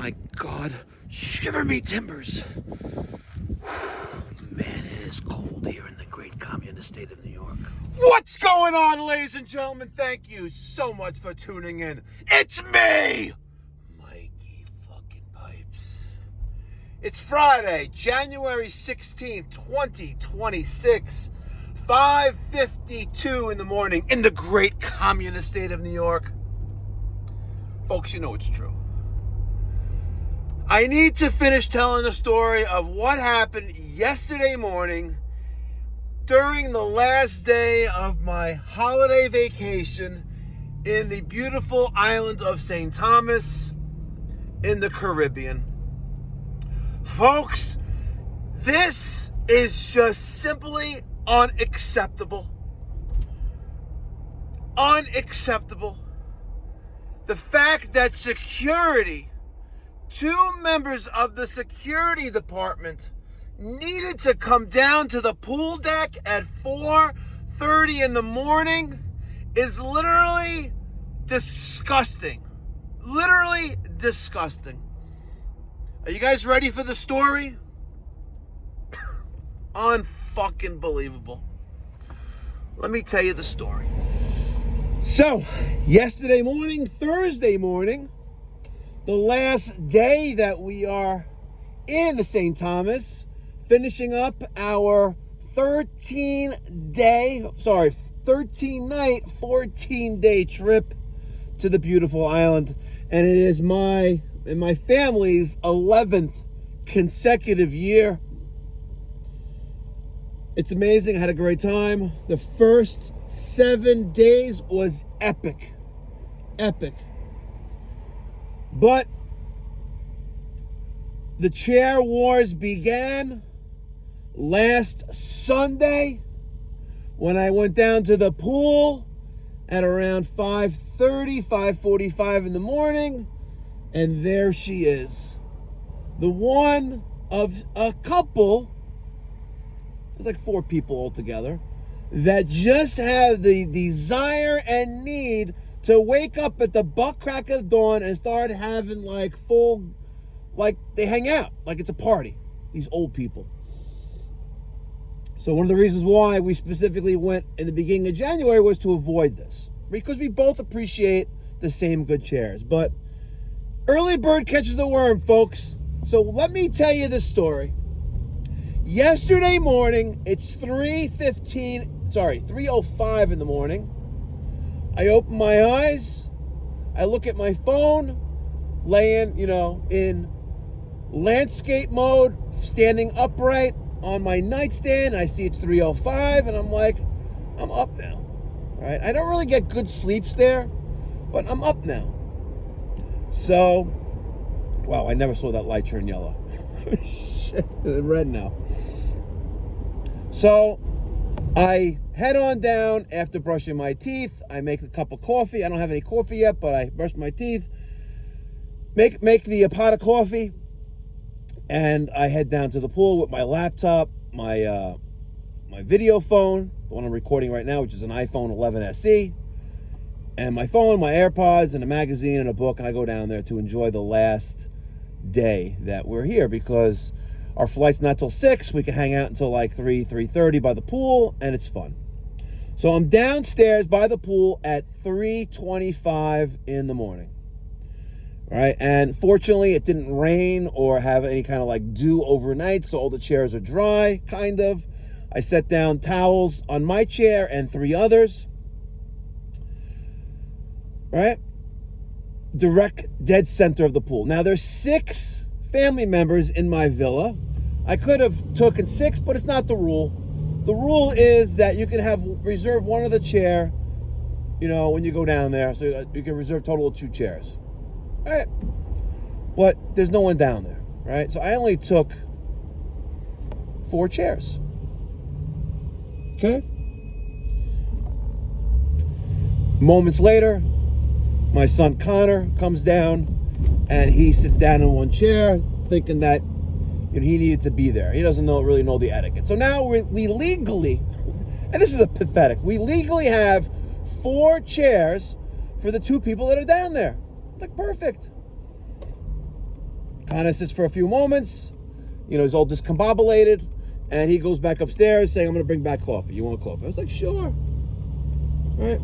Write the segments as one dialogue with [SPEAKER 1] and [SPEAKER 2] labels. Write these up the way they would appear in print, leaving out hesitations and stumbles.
[SPEAKER 1] my God. Shiver me timbers. Man, it is cold here in the great communist state of New York. What's going on, ladies and gentlemen? Thank you so much for tuning in. It's me, Mikey fucking Pipes. It's Friday, January 16th, 2026, 5:52 in the morning in the great communist state of New York. Folks, you know it's true. I need to finish telling the story of what happened yesterday morning during the last day of my holiday vacation in the beautiful island of St. Thomas in the Caribbean. Folks, this is just simply unacceptable. Unacceptable. The fact that security, two members of the security department, needed to come down to the pool deck at 4:30 in the morning is literally disgusting. Literally disgusting. Are you guys ready for the story? Unfucking believable. Let me tell you the story. So, yesterday morning, Thursday morning, the last day that we are in the St. Thomas, finishing up our 13-night, 14-day trip to the beautiful island. And it is my and my family's 11th consecutive year. It's amazing. I had a great time. The first 7 days was epic. Epic. But the chair wars began last Sunday when I went down to the pool at around 5:30, 5:45 in the morning, and there she is. The one of a couple, there's like 4 people altogether, that just have the desire and need to wake up at the butt crack of dawn and start having like they hang out like it's a party, these old people. So one of the reasons why we specifically went in the beginning of January was to avoid this, because we both appreciate the same good chairs. But early bird catches the worm, folks. So let me tell you the story. Yesterday morning, it's 3:05 in the morning. I open my eyes, I look at my phone, laying, in landscape mode, standing upright on my nightstand. I see it's 3:05, and I'm like, I'm up now, right? I don't really get good sleeps there, but I'm up now. So, wow, I never saw that light turn yellow. Shit, it's red now. So, I head on down after brushing my teeth. I make a cup of coffee. I don't have any coffee yet, but I brush my teeth. Make the pot of coffee, and I head down to the pool with my laptop, my video phone, the one I'm recording right now, which is an iPhone 11 SE, and my phone, my AirPods, and a magazine and a book, and I go down there to enjoy the last day that we're here, because our flight's not till 6. We can hang out until like 3:30 by the pool, and it's fun. So I'm downstairs by the pool at 3:25 in the morning. Right? And fortunately, it didn't rain or have any kind of like dew overnight, so all the chairs are dry, kind of. I set down towels on my chair and 3 others. Right? Direct dead center of the pool. Now, there's 6 family members in my villa. I could have taken 6, but it's not the rule. The rule is that you can reserve one of the chair, when you go down there. So you can reserve total of 2 chairs. All right. But there's no one down there, right? So I only took 4 chairs. Okay? Moments later, my son Connor comes down, and he sits down in one chair, thinking that he needed to be there. He doesn't really know the etiquette. So now we legally, and this is pathetic, we legally have 4 chairs for the 2 people that are down there. Like, perfect. Kind of sits for a few moments. He's all discombobulated. And he goes back upstairs saying, I'm going to bring back coffee. You want coffee? I was like, sure. All right.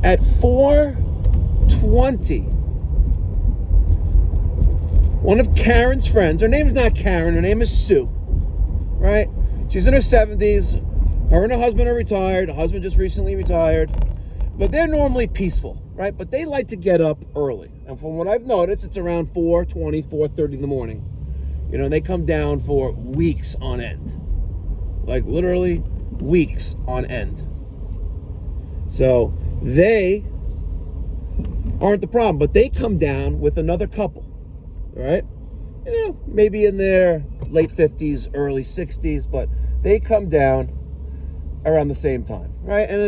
[SPEAKER 1] At 4:20, one of Karen's friends, her name is not Karen, her name is Sue, right? She's in her 70s. Her and her husband are retired. Her husband just recently retired. But they're normally peaceful, right? But they like to get up early. And from what I've noticed, it's around 4:20, 4:30 in the morning. They come down for weeks on end. Like literally weeks on end. So they aren't the problem, but they come down with another couple, right? Maybe in their late 50s, early 60s, but they come down around the same time, right? And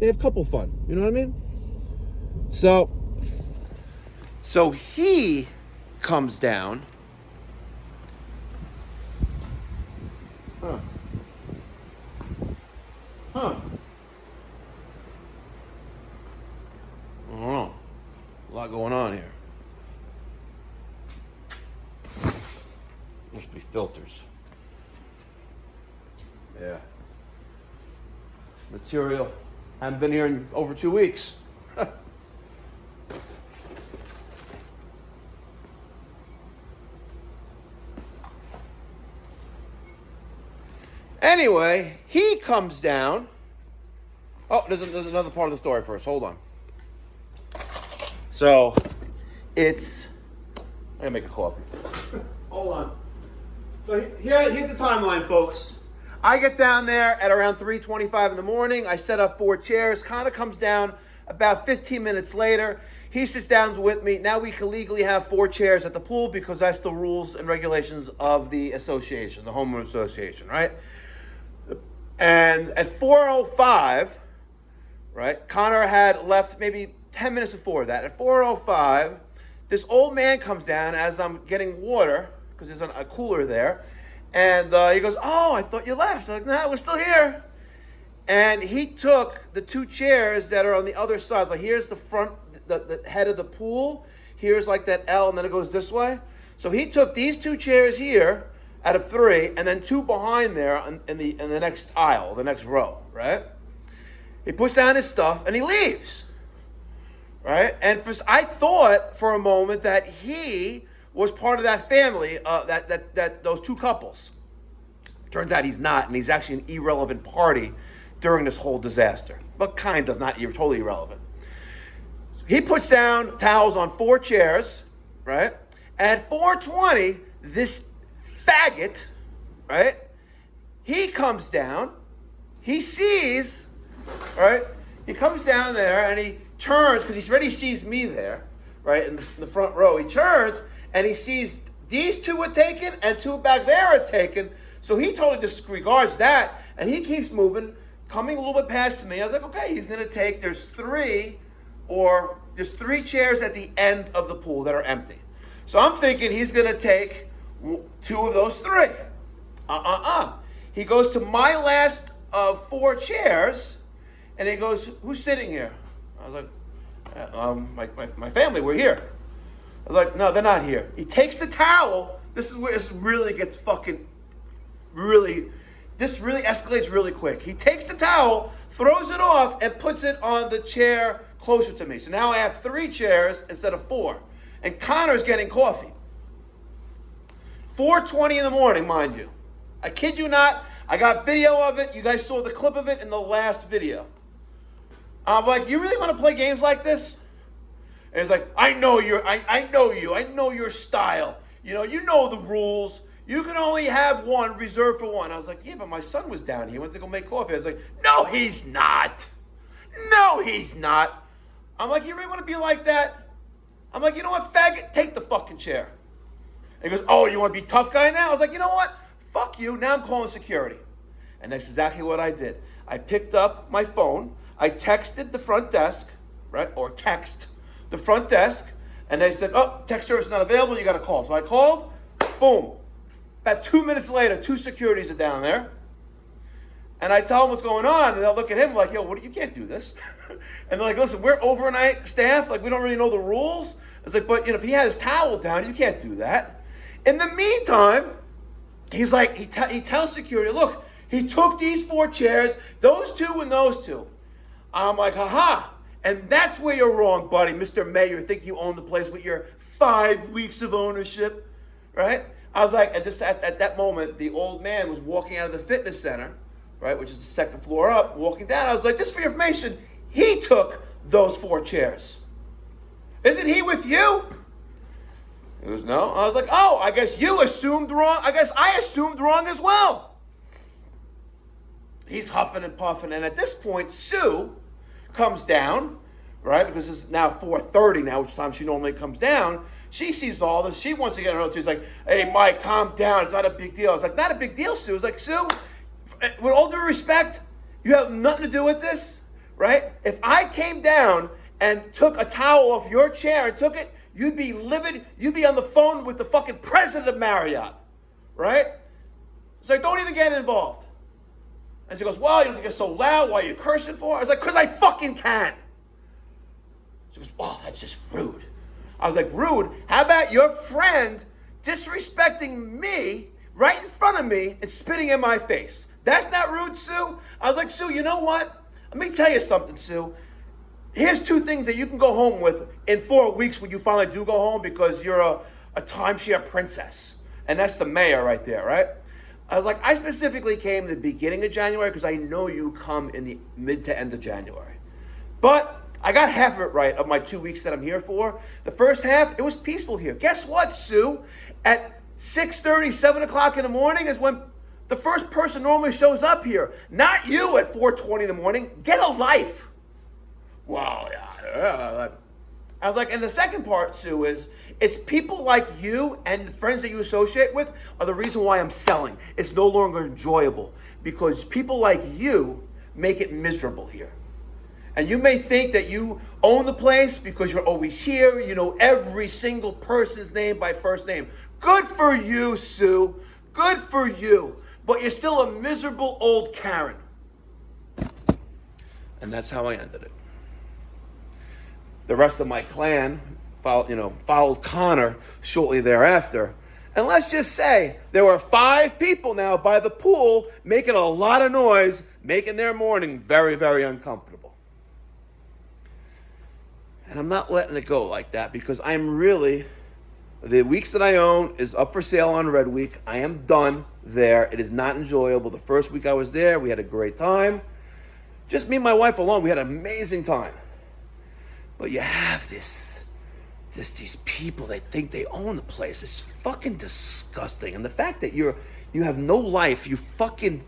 [SPEAKER 1] they have couple fun, you know what I mean? So he comes down. I don't know. A lot going on here. Must be filters. Yeah. Material. Haven't been here in over 2 weeks. Anyway, he comes down. Oh, there's another part of the story first. Hold on. So, I gotta make a coffee. Hold on. So here's the timeline, folks. I get down there at around 3:25 in the morning. I set up 4 chairs. Connor comes down about 15 minutes later. He sits down with me. Now we can legally have 4 chairs at the pool because that's the rules and regulations of the association, the homeowners association, right? And at 4:05, right, Connor had left maybe 10 minutes before that. At 4:05, this old man comes down as I'm getting water, because there's a cooler there, and he goes, oh, I thought you left. I'm like, nah, we're still here. And he took the 2 chairs that are on the other side. Like, here's the front, the head of the pool. Here's like that L, and then it goes this way. So he took these 2 chairs here, out of 3, and then 2 behind there in the next aisle, the next row, right? He puts down his stuff and he leaves, right? And I thought for a moment that he was part of that family, that those 2 couples. Turns out he's not, and he's actually an irrelevant party during this whole disaster, but kind of, not totally irrelevant. So he puts down towels on 4 chairs, right? At 4:20, this faggot, right? He comes down, he sees, right? He comes down there and he turns, because he already sees me there, right, in the front row. He turns and he sees these 2 are taken and 2 back there are taken. So he totally disregards that and he keeps moving, coming a little bit past me. I was like, okay, he's going to take, there's 3 chairs at the end of the pool that are empty. So I'm thinking he's going to take 2 of those 3. He goes to my last of 4 chairs, and he goes, who's sitting here? I was like, my family, we're here. I was like, no, they're not here. He takes the towel. This is where this really gets this really escalates really quick. He takes the towel, throws it off, and puts it on the chair closer to me. So now I have 3 chairs instead of 4. And Connor's getting coffee. 4:20 in the morning, mind you. I kid you not. I got video of it. You guys saw the clip of it in the last video. I'm like, you really want to play games like this? And he's like, I know you. I know your style. You know the rules. You can only have 1 reserved for 1. I was like, yeah, but my son was down here. He went to go make coffee. I was like, no, he's not. No, he's not. I'm like, you really want to be like that? I'm like, you know what, faggot? Take the fucking chair. And he goes, oh, you want to be tough guy now? I was like, you know what? Fuck you. Now I'm calling security. And that's exactly what I did. I picked up my phone. I texted the front desk, right? Or text the front desk. And they said, oh, text service is not available. You got to call. So I called. Boom. About 2 minutes later, 2 securities are down there. And I tell them what's going on, and they'll look at him like, yo, you can't do this. And they're like, listen, we're overnight staff. Like, we don't really know the rules. It's like, but, if he had his towel down, you can't do that. In the meantime, he's like, he tells security, look, he took these 4 chairs, those 2 and those 2. I'm like, haha. And that's where you're wrong, buddy. Mr. Mayor, you think you own the place with your 5 weeks of ownership, right? I was like, at that moment, the old man was walking out of the fitness center, right, which is the 2nd floor up, walking down. I was like, just for your information, he took those 4 chairs. Isn't he with you? He goes, no. I was like, oh, I guess you assumed wrong. I guess I assumed wrong as well. He's huffing and puffing. And at this point, Sue comes down, right, because it's now 4:30 now, which time she normally comes down. She sees all this. She wants to get her own. She's like, hey, Mike, calm down. It's not a big deal. I was like, not a big deal, Sue. I was like, Sue, with all due respect, you have nothing to do with this, right? If I came down and took a towel off your chair and took it, you'd be livid. You'd be on the phone with the fucking president of Marriott, right? It's like, don't even get involved. And she goes, well, you don't think it's so loud. Why are you cursing for? I was like, because I fucking can. She goes, oh, that's just rude. I was like, rude? How about your friend disrespecting me right in front of me and spitting in my face? That's not rude, Sue? I was like, Sue, you know what? Let me tell you something, Sue. Here's 2 things that you can go home with in 4 weeks when you finally do go home because you're a timeshare princess. And that's the mayor right there, right? I was like, I specifically came in the beginning of January because I know you come in the mid to end of January. But I got half of it right of my 2 weeks that I'm here for. The first half, it was peaceful here. Guess what, Sue? At 6:30, 7 o'clock in the morning is when the first person normally shows up here. Not you at 4:20 in the morning. Get a life. Wow, yeah. I was like, and the second part, Sue, is it's people like you and the friends that you associate with are the reason why I'm selling. It's no longer enjoyable because people like you make it miserable here. And you may think that you own the place because you're always here. You know every single person's name by first name. Good for you, Sue. Good for you. But you're still a miserable old Karen. And that's how I ended it. The rest of my clan followed Connor shortly thereafter. And let's just say there were 5 people now by the pool making a lot of noise, making their morning very, very uncomfortable. And I'm not letting it go like that because the weeks that I own is up for sale on Red Week. I am done there. It is not enjoyable. The first week I was there, we had a great time. Just me and my wife alone, we had an amazing time. But you have these people that think they own the place. It's fucking disgusting. And the fact that you have no life, what time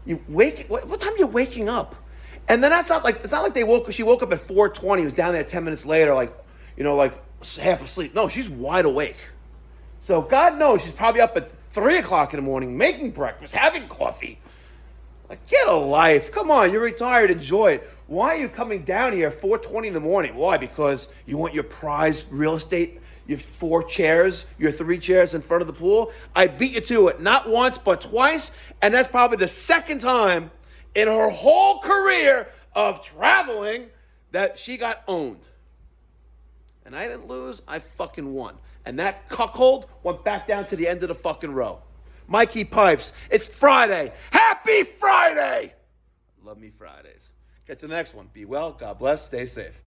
[SPEAKER 1] are you waking up? And then it's not like she woke up at 4:20, was down there 10 minutes later, like half asleep. No, she's wide awake. So God knows she's probably up at 3 o'clock in the morning, making breakfast, having coffee. Like, get a life. Come on, you're retired, enjoy it. Why are you coming down here at 4:20 in the morning? Why? Because you want your prized real estate, your 4 chairs, your 3 chairs in front of the pool? I beat you to it, not once, but twice, and that's probably the second time in her whole career of traveling that she got owned. And I didn't lose, I fucking won. And that cuckold went back down to the end of the fucking row. Mikey pipes, it's Friday. Happy Friday! Love me Fridays. Get to the next one. Be well, God bless, stay safe.